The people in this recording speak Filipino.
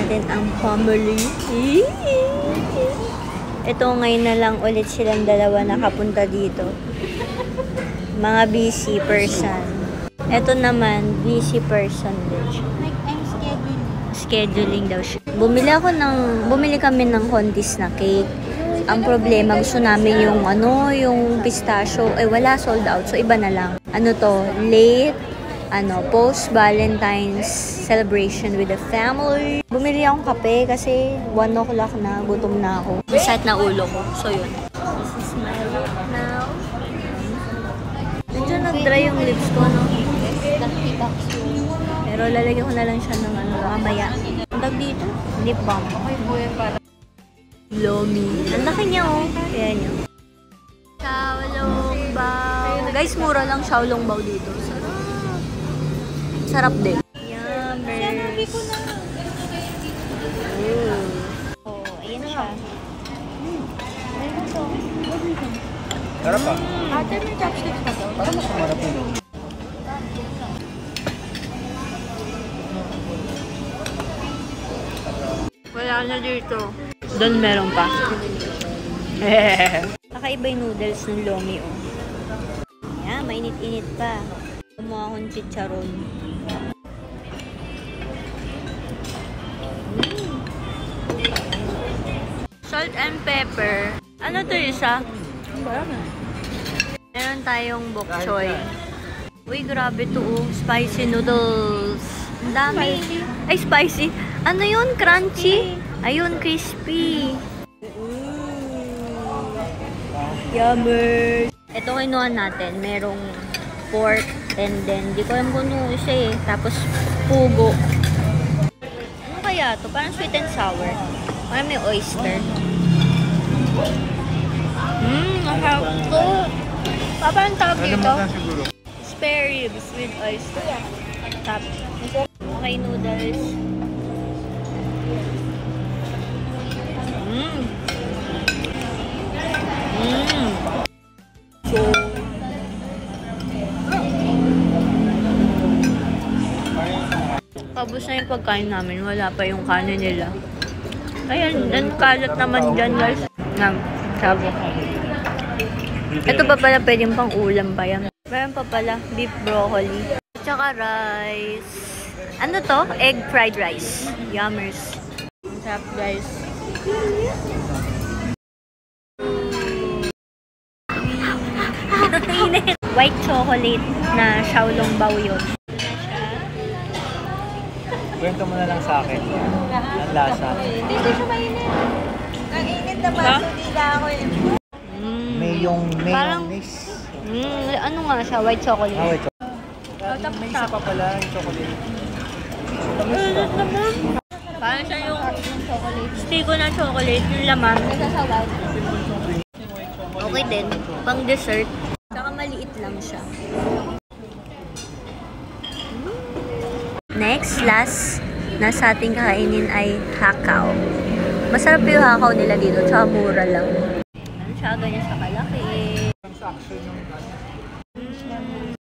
natin ang family. Ito ngayon na lang ulit silang dalawa nakapunta dito. Mga busy person. Ito naman, busy person din siya. I'm Scheduling daw siya. Bumili kami ng condis na cake. Ang problema, gusto namin yung yung pistachio. Wala, sold out. So, iba na lang. Late, post-Valentine's celebration with the family. Bumili akong kape kasi 1 o'clock na, gutom na ako. Masakit na ulo ko. So, yun. This is my look now. Medyo nag-dry yung lips ko, no? Pero lalagyan ko na lang siya ng mamaya. Tag dito, lip balm. Lomi. Ang laki niya, oh. Ayan niya. Xiaolongbao. Guys, mura lang Xiaolongbao dito. Sarap din. Yummer. Ayan siya. Sarap pa. Ate, may chopsticks na to. Parang mas marap yun. Wala na dito. Doon meron pa. Kakaiba yung noodles ng Lomi, oh. Yan, mainit-init pa. Kumuha akong chicharon. Salt and pepper. Ano to isa? Meron tayong bok choy. Uy, grabe to, oh. Spicy noodles. Ang dami. Ay, spicy. Ano yun? Crunchy? Ayun, crispy. Yummer. Ito kinuha natin. Merong pork and then, di ko alam kung ano siya eh. Tapos, pugo. Ano kaya to? Parang sweet and sour. Parang may oyster. Masarap to. Parang tawag dito. Spare ribs with oyster. Tapos, okay, noodles. So, tapos na yung pagkain namin. Wala pa yung kanin nila. Ayan, dan kalat naman dyan, guys. Sabi. Ito pa pala, pwedeng pang ulam pa yan. Meron pa pala, beef broccoli. Tsaka rice. Ano to? Egg fried rice. Yummers. Sarap, guys. White chocolate na Xiaolongbao yun. Kwento mo na lang sa akin. Ang lasa. Dito siya mainit. Ang init na ba? Dila ako eh. Mayonnaise. Ano nga siya? White chocolate. White chocolate. May isa pa pala yung chocolate. Parang siya yung stiko na chocolate, yung laman. Okay din. Pang dessert. Saka maliit lang siya. Next, last na sa ating kakainin ay hakaw. Masarap yung hakaw nila dito, tsaka mura lang. Ano siya, ganyan siya kalaki.